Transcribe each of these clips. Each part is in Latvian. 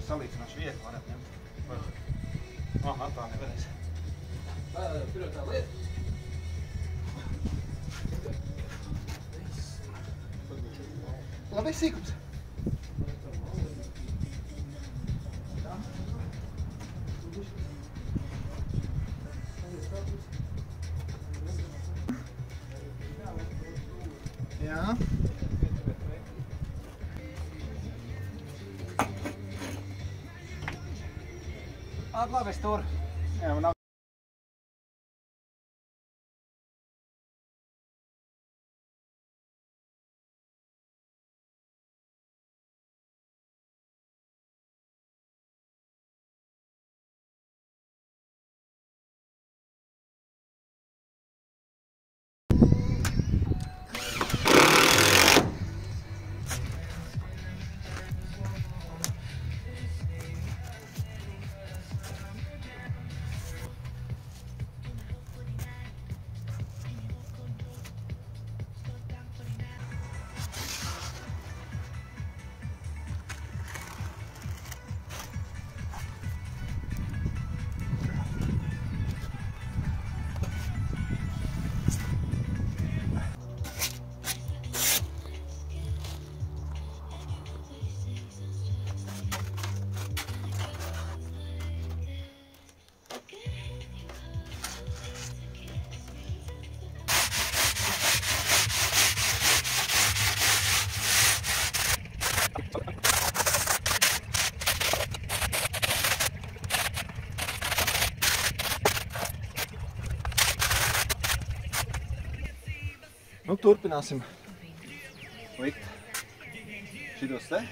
salīdzinoši viegli varētu ņemt. Aha, tā nevarēs. Pirmā tā lieta. Labi, sīkums. Jā. Labi, es tur. Jā, man nav. Nu, turpināsim likt šitos te,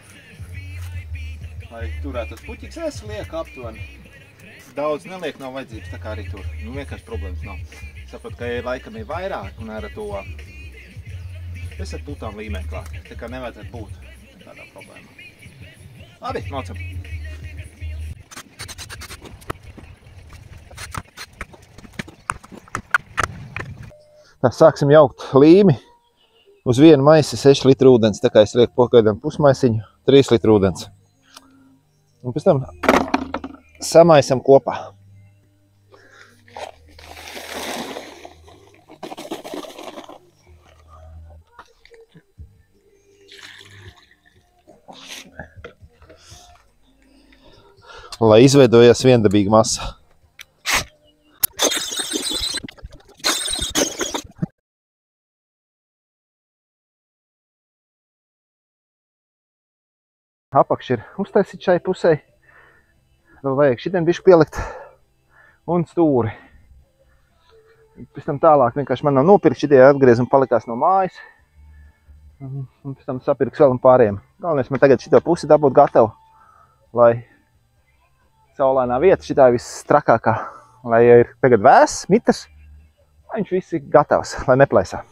lai turētu puķiks. Es lieku aptuveni. Daudz neliek, nav vajadzības, tā kā arī tur. Nu, vienkārši problēmas nav. Sapratu, ka laikam ir vairāk un ar to es ar putām līmeni klāt. Tā kā nevajadzētu būt tādā problēmā. Labi, maucam. Tā, sāksim jaukt līmi. Uz vienu maisi 6 litru ūdens, tā kā es lieku pokaidam pusmaisiņu, 3 litru ūdens. Un pēc tam samaisam kopā. Lai izveidojas viendabīga masa. Apakš ir uztaisīt šai pusē. Vēl vajag šitien bišķi pielikt un stūri. Pēc tam tālāk vienkārši man nav nopirkt, šitie atgriezumi palikās no mājas. Un pēc tam sapirks vēl un pārējiem. Galvenais man tagad šito pusi dabūt gatavu, lai saulainā vieta šitā viss trakākā. Lai ir tagad vēss, mitrs, lai viņš viss ir gatavs, lai neplaisā.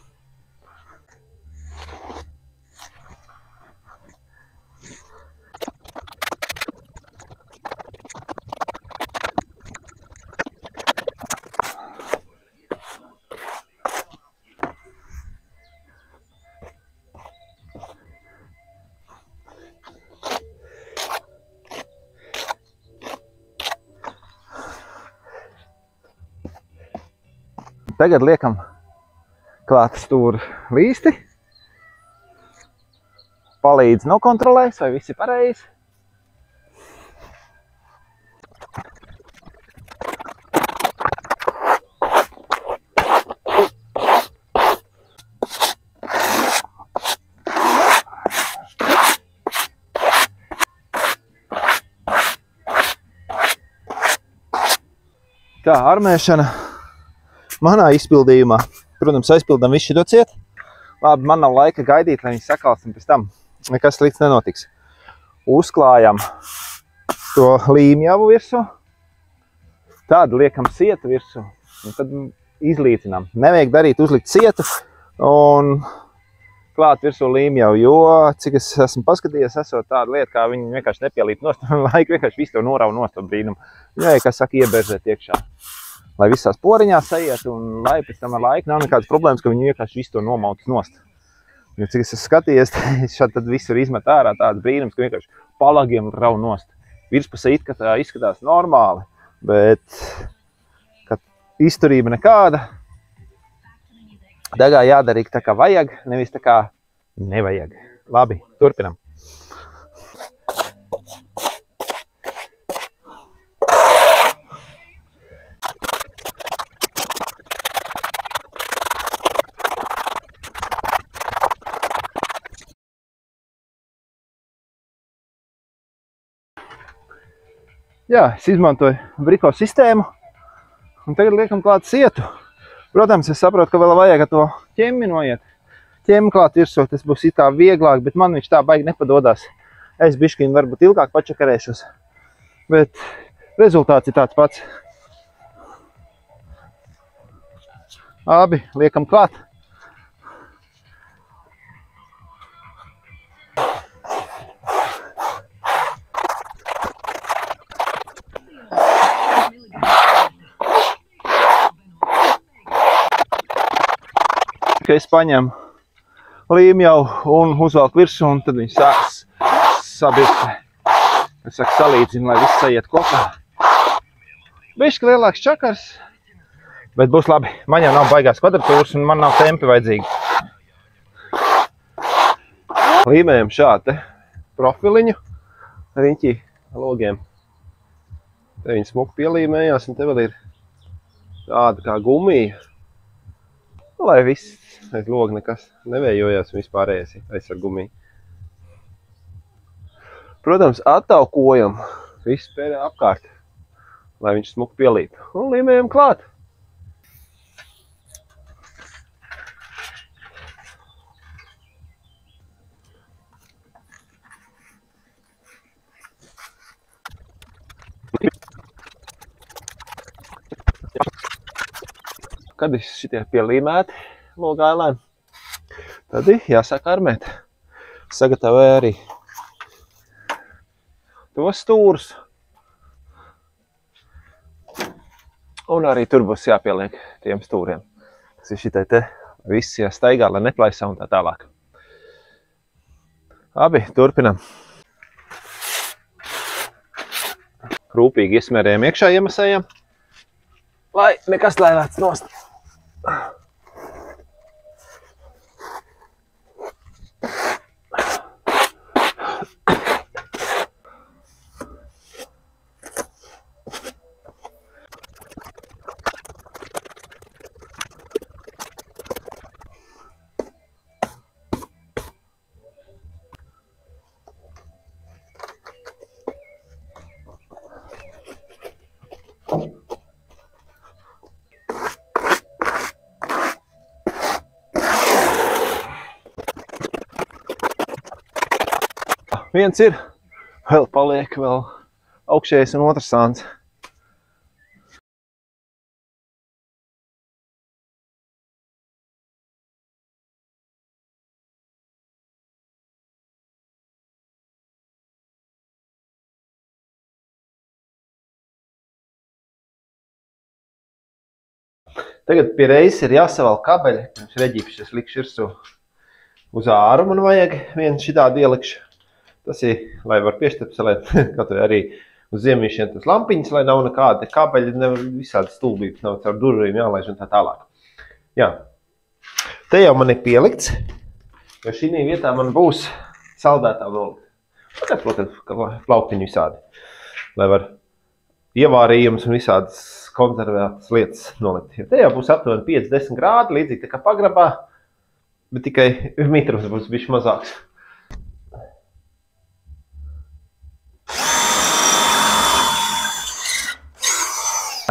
Tagad liekam klāt stūra līsti. Palīdz nokontrolēs, vai viss ir pareizi. Tā, armēšana. Manā izpildījumā, protams, aizpildam visu šito ciet. Labi, man nav laika gaidīt, lai viņi sakals, un pēc tam nekas slikts nenotiks. Uzklājam to līmjavu virsū, tad liekam sietu virsū, un tad izlīcinām. Nevajag darīt uzlikt sietu un klāt virsū līmjavu, jo, cik es esmu paskatījies, esot tāda lieta, kā viņi vienkārši nepielīt nost, un laika vienkārši visu to norauj nost to brīnumu. Viņai, kā saka, ieberzēt iekšā. Lai visās poriņās aiet, un lai pēc tam ar laiku nav nekādas problēmas, ka viņi vienkārši visu to nomautas nost. Jo, cik es esmu skatījies, šādi tad visu ir izmet ārā tāds brīnums, ka vienkārši palagiem rauj nost. virspusē it kā tā izskatās normāli, bet kad izturība nekāda, degā jādara tā kā vajag, nevis tā kā nevajag. Labi, turpinam. Jā, es izmantoju briko sistēmu un tagad liekam klāt sietu. Protams, es saprotu, ka vēl vajag to ķemmi noiet. Ķemmi klāt virsot, tas būs it kā vieglāk, bet man viņš tā baigi nepadodās. Es bišķiņ varbūt ilgāk pačakarēšos, bet rezultāts ir tāds pats. Abi liekam klāt. Ka es paņemu līmjau un uzvelku virsū, un tad viņš sabirstē. Es saku, salīdzinu, lai viss sajiet kopā. Bišķi lielāks čakars, bet būs labi. Man jau nav baigās kvadratūras, un man nav tempi vajadzīgi. Līmējam šādi profiliņu riņķī logiem. Te viņi smuki pielīmējās, un te vēl ir tāda kā gumija. Lai viss aiz loga nekas nevējojās un vispārējais aizsar gumiju. Protams, attaukojam visu pērē apkārt, lai viņš smuki pielīp. Un līmējam klāt. Kad šitie pielīmēti logālēm, tad jāsāk armēt. Sagatavoju arī tos stūrus. Un arī tur būs jāpieliek tiem stūriem. Tas ir šitai te viss jāstaigā, lai neplaisā un tā tālāk. Abi, turpinam. Rūpīgi iesmērējam iekšā, iemasējam, lai nekas lailēts nost. Viens ir, vēl paliek vēl augšējais un otrs sāns. Tagad pie reizes ir jāsavalk kabeļi, pirms reģīpši es likšu virsū uz āru, man vajag vienu šitādu ielikšu. Tas ir, lai var piešķepselēt, kaut arī uz ziemīšiem tas lampiņas, lai nav nekāda kabeļi, visādi stulbības, nav caur durvīm jālaiž un tā tālāk. Jā. Te jau man ir pielikts, jo šī vietā man būs saldētā nolikt. Tā, protams, plautiņu visādi, lai var ievārījums un visādas konservētas lietas nolikt. Te jau būs aptuveni 5-10 grādi, līdzīgi tā kā pagrabā, bet tikai mitrums būs bišķi mazāks.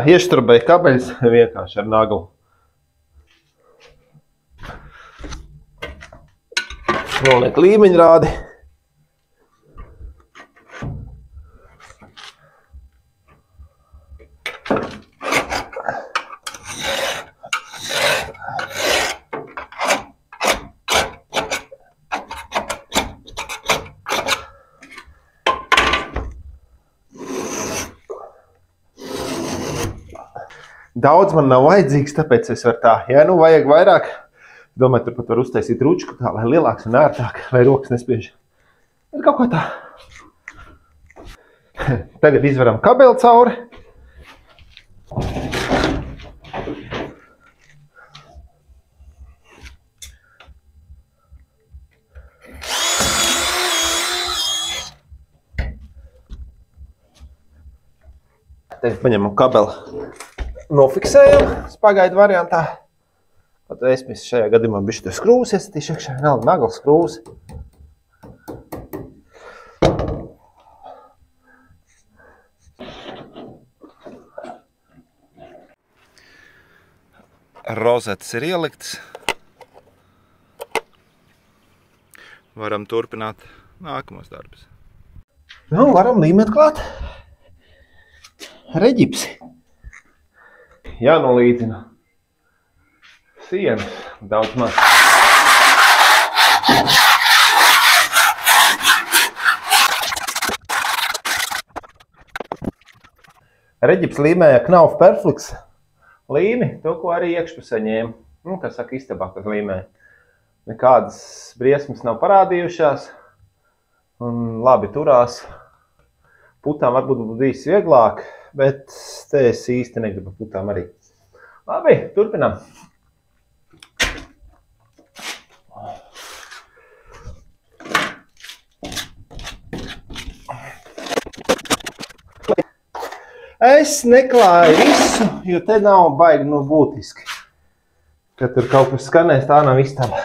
Ieštrubēju kabeļus vienkārši ar naglu. Noliek līmeņrādi. Daudz man nav vajadzīgs, tāpēc es varu tā. Ja nu vajag vairāk, domāju, tur pat var uztaisīt ručku tā, lai lielāks un ērtāk, lai rokas nespiež. Ir kaut kā tā. Tagad izveram kabeli cauri. Tagad paņemam kabeli, nofiksējam pagaidu variantā. Tad es šajā gadījumā bišķi tur skrūvus iesatīšu iekšā, vienalga naglas skrūvus. Rozetes ir ieliktas. Varam turpināt nākamos darbus. Nu, varam līmēt klāt reģipsi. Jānolīdzina sienas daudz maz. Reģips līmēja Knauf Perflix līmi, to, ko arī iekšpusē ņēma. Nu, kā saka, istabā, kas līmēja. Nekādas briesmas nav parādījušās. Un labi turās. Putām varbūt būtu bijis vieglāk, bet te es īsti negribu putām arī. Labi, turpinām. Es neklāju visu, jo te nav baigi būtiski. Kad tur kaut kas skanēs, tā nav istaba.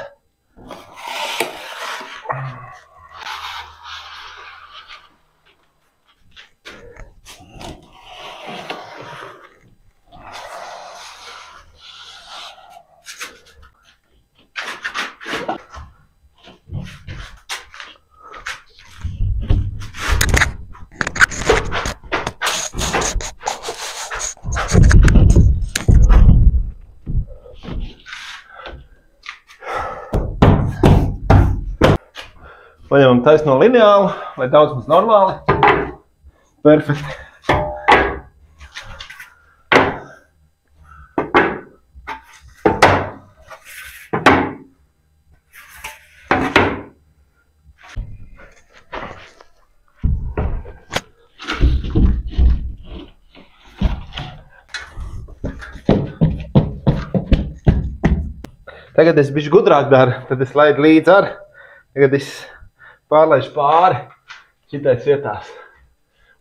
Paņemam taisno lineālu, lai daudz mums normāli. Perfekti. Tagad es bišķi gudrāk daru, tad es laidu līdz ar. Tagad es pārlaižu pāri šitais vietās.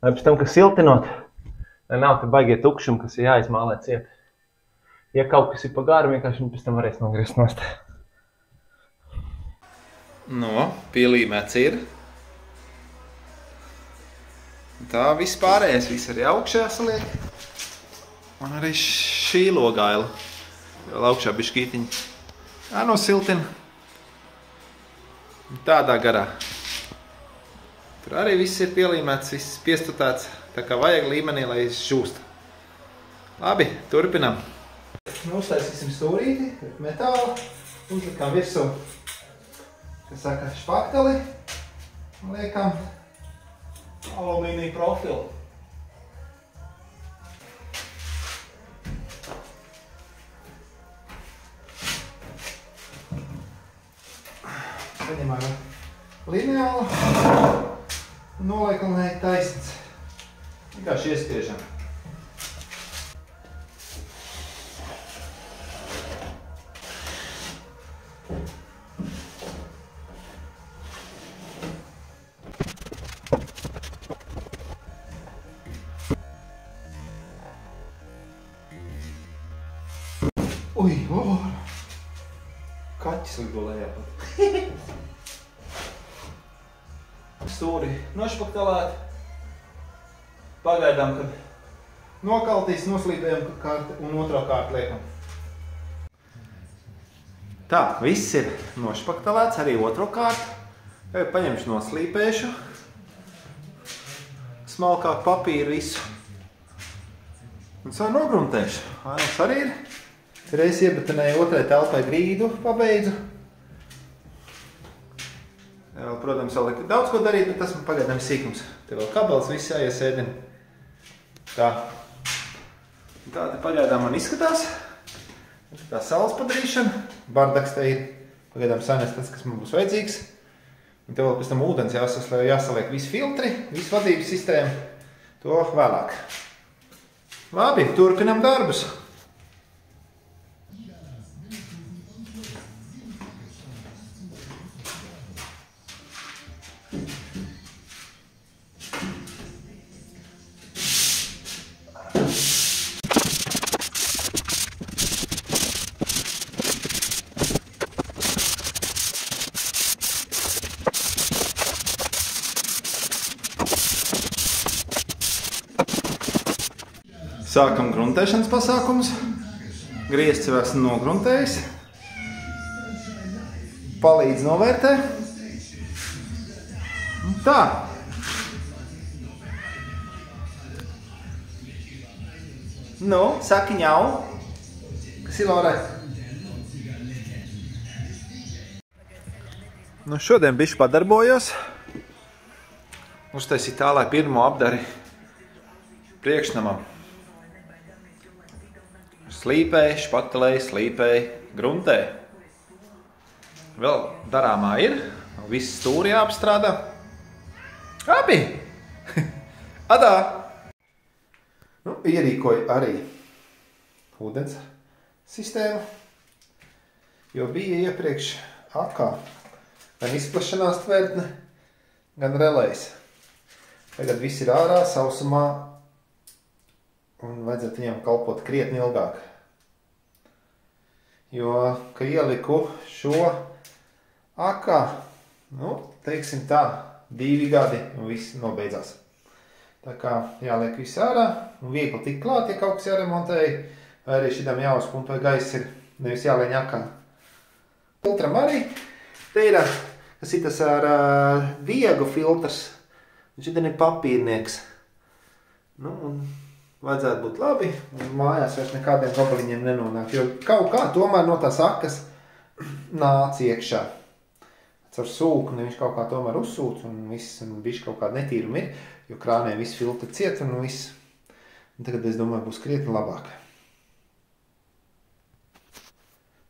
Lai pēc tam, kas siltinot, lai nav te baigie tukšumi, kas ir jāizmālē ciet. Ja kaut kas ir pa garu, vienkārši pēc tam varēs nogriezt nost. No, pielīmēts ir. Tā viss pārējais, viss arī augšā saliek. Un arī šī logaila. Vēl augšā bišķītiņa. Jānosiltina. Tādā garā. Tur arī viss ir pielīmēts, viss piestutēts, tā kā vajag līmenī, lai viss žūst. Labi, turpinam. Uztaisīsim stūrīti, metālu, uzlikām virsū, kas saka, špakteli, un liekam alumīnija profilu. Paņemam lineālu un noliekam, lai taisnīts. Vienkārši iespiežam. Ui, kaķis lido lejā pat. Stūri nošpaktelēt. Pagaidām, kad nokaltīs, noslīpējam kārti un otro kārtu liekam. Tā, viss ir nošpaktelēts, arī otro kārtu. Tagad paņemšu noslīpēšu. Smalkāk papīru visu. Un savu nogruntēšu. Ainas arī ir. Reiz iebetonēju otrai telpai grīdu, pabeidzu. Protams, vēl ir daudz ko darīt, bet tas man pagaidām sīkums. Te vēl kabelis viss jāiesēdina. Tā. Tā te pagaidām man izskatās. Tā saules padarīšana. Bardaks te ir pagaidām sanes tas, kas man būs vajadzīgs. Un te vēl pēc tam ūdens jāsaliek visi filtri, visi vadības sistēma. To vēlāk. Labi, turpinam darbus. Sākam gruntēšanas pasākums. Griezts jau esmu nogruntējis. Palīdz novērtē. Tā. Nu, saki ņau. Kas ir, Lore? Nu, šodien bišķi padarbojos. Uztaisīju tā, lai pirmo apdari priekšnamam. Slīpēji, špatelēji, slīpēji, gruntēji. Vēl darāmā ir. Viss stūri jāapstrādā. Abi! Adā! Nu, ierīkoju arī ūdens sistēmu, jo bija iepriekš akā gan izplašanās tvertne, gan relējs. Tagad viss ir ārā, sausumā, un vajadzētu viņam kalpot krietni ilgāk. Jo, ka ieliku šo akā, nu, teiksim tā, 2 gadi un viss nobeidzās. Tā kā jāliek viss ārā un viegli tik klāt, ja kaut kas jāremontēja, vai arī šitam jāuzpumpai gaiss ir, nevis jālieņ akā. Filtram arī. Te ir, kas ir tas ar viegu filtrs, un šitam ir papīrnieks. Nu, un vajadzētu būt labi, un mājās vairs nekādiem gabaliņiem nenonāk, jo kaut kā tomēr no tās akas nāc iekšā. Caur sūkni viņš kaut kā tomēr uzsūc, un viss bišķi kaut kāda netīruma ir, jo krānē viss filtri ciet, un viss. Un tagad, es domāju, būs krietni labāk.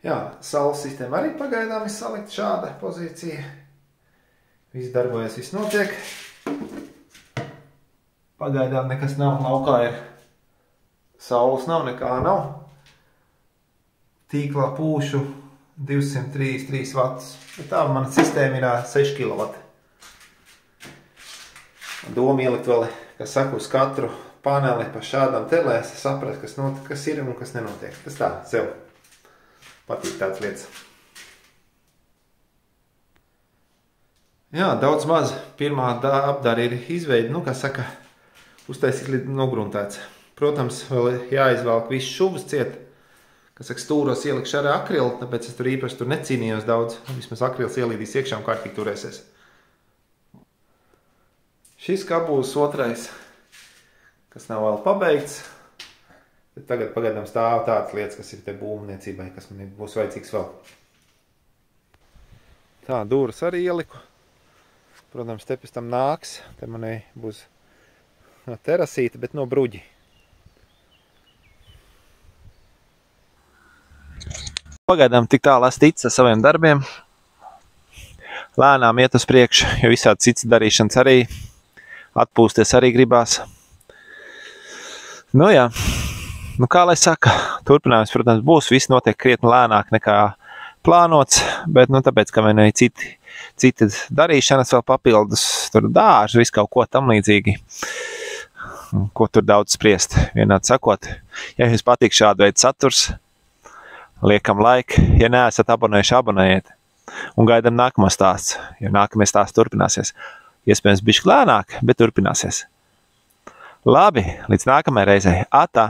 Jā, saules sistēma arī pagaidām ir salikt šāda pozīcija. Viss darbojas, viss notiek. Pagaidām nekas nav, laukā ir. Saules nav, nekā nav. Tīklā pūšu 233 vats. Bet tā mana sistēma ir 6 kW. Doma ielikt vēl, kas saka, uz katru paneli pa šādām telēs, saprast, kas ir un kas nenotiek. Tas tā, sev patīk tāds lietas. Jā, daudz maz. Pirmā apdara ir izveida, nu, kas saka, uztaisīt līdz nogruntēts. Protams, vēl jāizvelk viss šuvas ciet, kas saka, stūros ielikšu arī akrilu, tāpēc es tur īpaši necīnījos daudz. Vismaz akrils ielīdīs iekšā un kārtīgi turēsies. Šis kabūs otrais, kas nav vēl pabeigts. Tagad pagaidām stāv tādas lietas, kas ir te būvniecībai, kas man būs vajadzīgs vēl. Tā, dūras arī ieliku. Protams, te pēc tam nāks. Te manai būs terasīta, bet no bruģi. Pagaidām tik tālu es ticu ar saviem darbiem. Lēnām iet uz priekšu, jo visādi cits darīšanas arī. Atpūsties arī gribās. Nu jā, nu kā lai saka, turpinājums, protams, būs. Viss notiek krietni lēnāk nekā plānots, bet nu tāpēc, ka vienai citi darīšanas vēl papildus, tur dārži, viss kaut ko tam līdzīgi. Ko tur daudz spriest, vienādi sakot. Ja jums patīk šāda veida saturs, liekam like, ja neesat abonējuši, abonējiet. Un gaidam nākamo stāsts, jo nākamie stāsts turpināsies. Iespējams bišķi lēnāk, bet turpināsies. Labi, līdz nākamajai reizei. Atā!